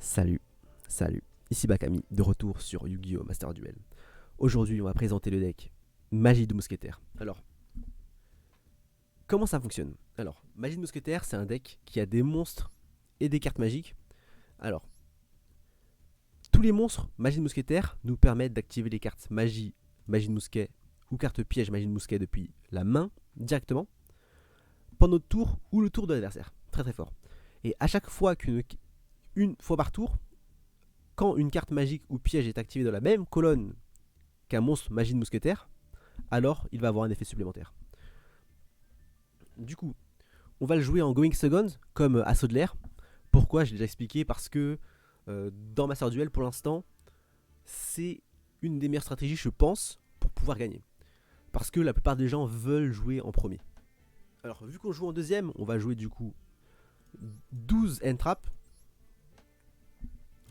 Salut, salut, ici Bakami, de retour sur Yu-Gi-Oh! Master Duel. Aujourd'hui, on va présenter le deck Magie de Mousquetaire. Alors, comment ça fonctionne? Alors, Magie de Mousquetaire, c'est un deck qui a des monstres et des cartes magiques. Alors, tous les monstres Magie de Mousquetaire nous permettent d'activer les cartes Magie, Magie de Mousquet ou carte piège Magie de Mousquet depuis la main directement pendant notre tour ou le tour de l'adversaire. Très très fort. Et à chaque fois une fois par tour, quand une carte magique ou piège est activée dans la même colonne qu'un monstre magie de mousquetaire, alors il va avoir un effet supplémentaire. Du coup, on va le jouer en Going Second comme assaut de l'air. Pourquoi? Je l'ai déjà expliqué, parce que dans Master Duel pour l'instant, c'est une des meilleures stratégies, je pense, pour pouvoir gagner. Parce que la plupart des gens veulent jouer en premier. Alors, vu qu'on joue en deuxième, on va jouer du coup 12 Entrap,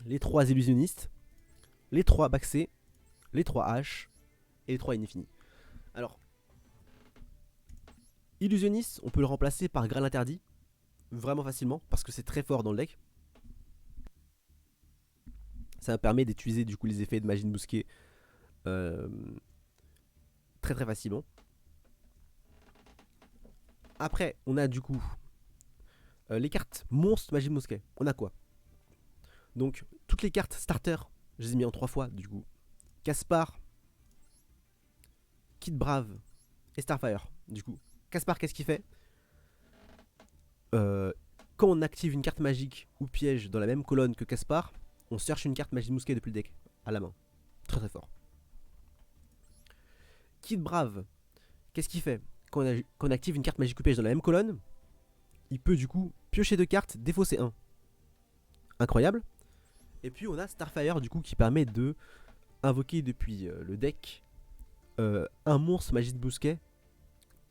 les 3 illusionnistes, les 3 Baxé, les 3 H et les 3 Inifini. Alors, Illusionniste, on peut le remplacer par Graal interdit vraiment facilement parce que c'est très fort dans le deck. Ça permet d'utiliser du coup les effets de magie de mousquet euh, très très facilement. Après, on a du coup les cartes monstres magie de mousquet. On a quoi? Donc, toutes les cartes starter, je les ai mis en 3 fois du coup. Caspar, Kid Brave et Starfire. Du coup, Caspar, qu'est-ce qu'il fait? Quand on active une carte magique ou piège dans la même colonne que Caspar, on cherche une carte magie de mousquet depuis le deck à la main. Très très fort. Kid Brave, qu'est-ce qu'il fait? Quand on active une carte magique ou piège dans la même colonne, il peut du coup piocher 2 cartes, défausser 1. Incroyable. Et puis on a Starfire du coup qui permet de invoquer depuis le deck un monstre magie de mousquet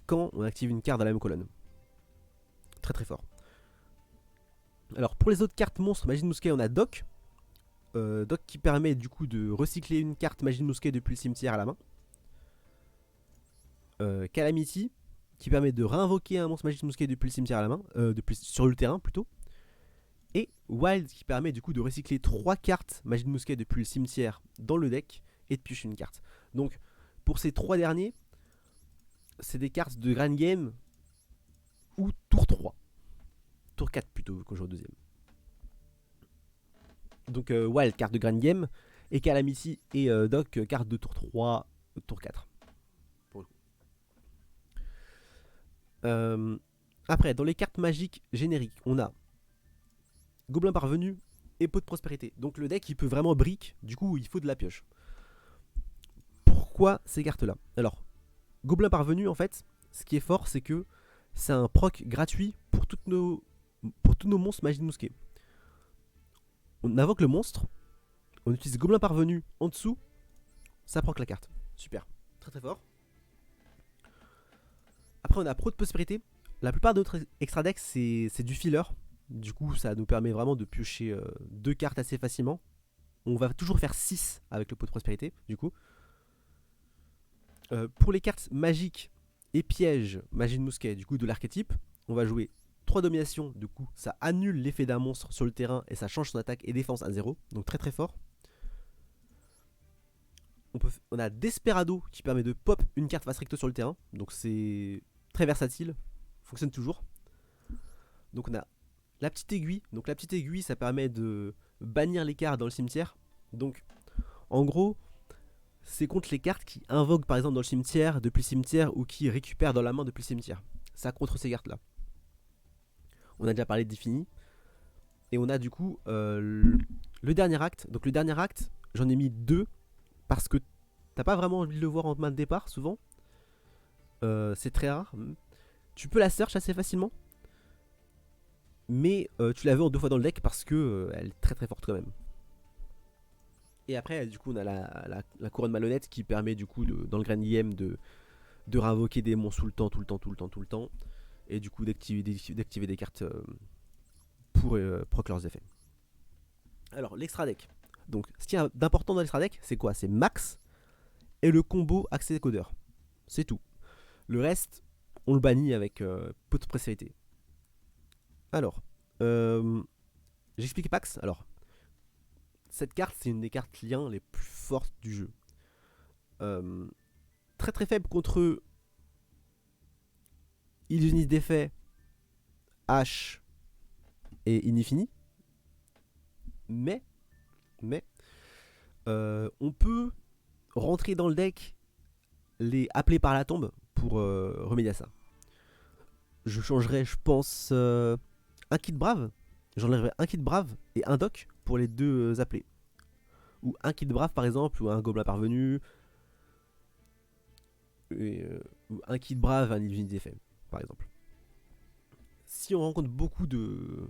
quand on active une carte dans la même colonne. Très très fort. Alors pour les autres cartes monstres magie de mousquet, on a Doc. Doc qui permet du coup de recycler une carte magie de mousquet depuis le cimetière à la main. Calamity qui permet de réinvoquer un monstre magie de mousquet depuis le cimetière à la main, sur le terrain plutôt. Et Wild qui permet du coup de recycler 3 cartes magie de mousquet depuis le cimetière dans le deck et de piocher une carte. Donc pour ces 3 derniers, c'est des cartes de Grand Game ou tour 3. Tour 4 plutôt qu'au jour deuxième. Donc Wild, carte de Grand Game, et Calamity et Doc, carte de tour 3, tour 4. Après, dans les cartes magiques génériques, on a Gobelin parvenu et Pot de prospérité. Donc le deck, il peut vraiment brick, du coup, il faut de la pioche. Pourquoi ces cartes-là? Alors, Gobelin parvenu, en fait, ce qui est fort, c'est que c'est un proc gratuit pour tous nos monstres magie de mousquet. On invoque le monstre, on utilise Gobelin parvenu en dessous, ça proc la carte. Super, très très fort. Après, on a Pro de prospérité. La plupart d'autres extra decks, c'est du filler. Du coup, ça nous permet vraiment de piocher 2 cartes assez facilement. On va toujours faire 6 avec le pot de prospérité, du coup. Pour les cartes magiques et pièges, magie de mousquet, du coup, de l'archétype, on va jouer 3 dominations. Du coup, ça annule l'effet d'un monstre sur le terrain et ça change son attaque et défense à 0. Donc, très très fort. On a Desperado qui permet de pop une carte face recto sur le terrain. Donc, c'est très versatile. Fonctionne toujours. Donc, on a la petite aiguille. Donc, la petite aiguille, ça permet de bannir les cartes dans le cimetière. Donc, en gros, c'est contre les cartes qui invoquent par exemple dans le cimetière, depuis le cimetière, ou qui récupèrent dans la main depuis le cimetière. Ça contre ces cartes là. On a déjà parlé d'Infini. Et on a du coup le dernier acte. Donc le dernier acte, j'en ai mis 2 parce que t'as pas vraiment envie de le voir en main de départ souvent. C'est très rare. Tu peux la search assez facilement. Mais tu la veux en 2 fois dans le deck parce que elle est très très forte quand même. Et après, du coup, on a la couronne malhonnête qui permet, du coup, dans le Grand Game, de réinvoquer des monstres tout le temps, tout le temps, tout le temps, tout le temps. Et du coup, d'activer des cartes pour proc leurs effets. Alors, l'extra deck. Donc, ce qui est d'important dans l'extra deck, c'est quoi? C'est Max et le combo accès codeur. C'est tout. Le reste, on le bannit avec peu de précérité. Alors, j'explique Pax. Alors, cette carte, c'est une des cartes liens les plus fortes du jeu. Euh, Très très faible contre Illusioniste d'effet, H et Inifini. Mais, mais on peut rentrer dans le deck les appeler par la tombe pour remédier à ça. Je changerais, je pense, un kit brave. J'enlèverais un kit brave et un doc pour les deux appelés. Ou un kit brave par exemple, ou un gobelin parvenu. Ou un kit brave, un illusioniste d'effet, par exemple. Si on rencontre beaucoup de.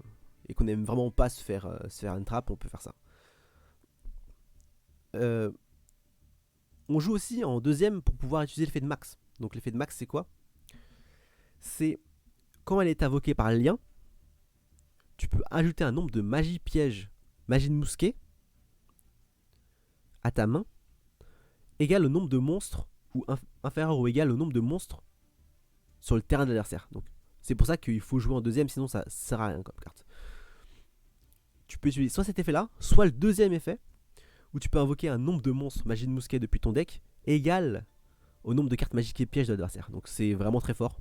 Et qu'on aime vraiment pas se faire une trappe, on peut faire ça. Euh, on joue aussi en deuxième pour pouvoir utiliser l'effet de max. Donc l'effet de max, c'est quoi? C'est quand elle est invoquée par lien, tu peux ajouter un nombre de magie piège, magie de mousquet à ta main, égal au nombre de monstres, ou inférieur ou égal au nombre de monstres sur le terrain de l'adversaire. Donc c'est pour ça qu'il faut jouer en deuxième, sinon ça sert à rien comme carte. Tu peux utiliser soit cet effet là, soit le deuxième effet, où tu peux invoquer un nombre de monstres magie de mousquet depuis ton deck, égal au nombre de cartes magiques et pièges de l'adversaire. Donc c'est vraiment très fort.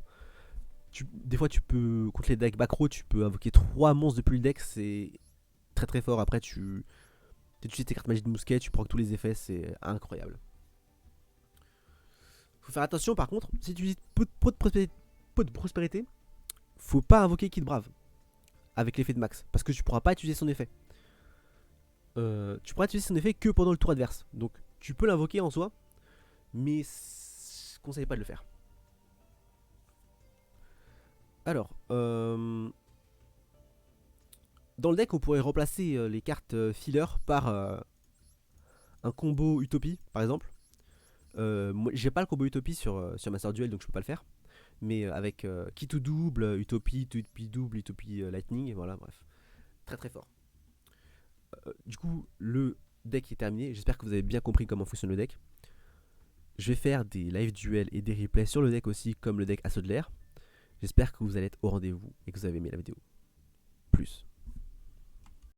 Des fois tu peux, contre les decks back row, tu peux invoquer 3 monstres depuis le deck, c'est très très fort. Après tu utilises tes cartes magiques de mousquet, tu prends tous les effets, c'est incroyable. Faut faire attention par contre, si tu utilises peu de prospérité, faut pas invoquer Kid Brave avec l'effet de max, parce que tu pourras pas utiliser son effet. Tu pourras utiliser son effet que pendant le tour adverse. Donc tu peux l'invoquer en soi, mais je conseille pas de le faire. Alors, dans le deck, on pourrait remplacer les cartes filler par un combo Utopie, par exemple. Moi, j'ai pas le combo Utopie sur Master Duel, donc je peux pas le faire. Mais avec Kitu double, Utopie double, Utopie Lightning, voilà, bref. Très très fort. Du coup, le deck est terminé. J'espère que vous avez bien compris comment fonctionne le deck. Je vais faire des live duels et des replays sur le deck aussi, comme le deck Assaut de l'air. J'espère que vous allez être au rendez-vous et que vous avez aimé la vidéo. Plus.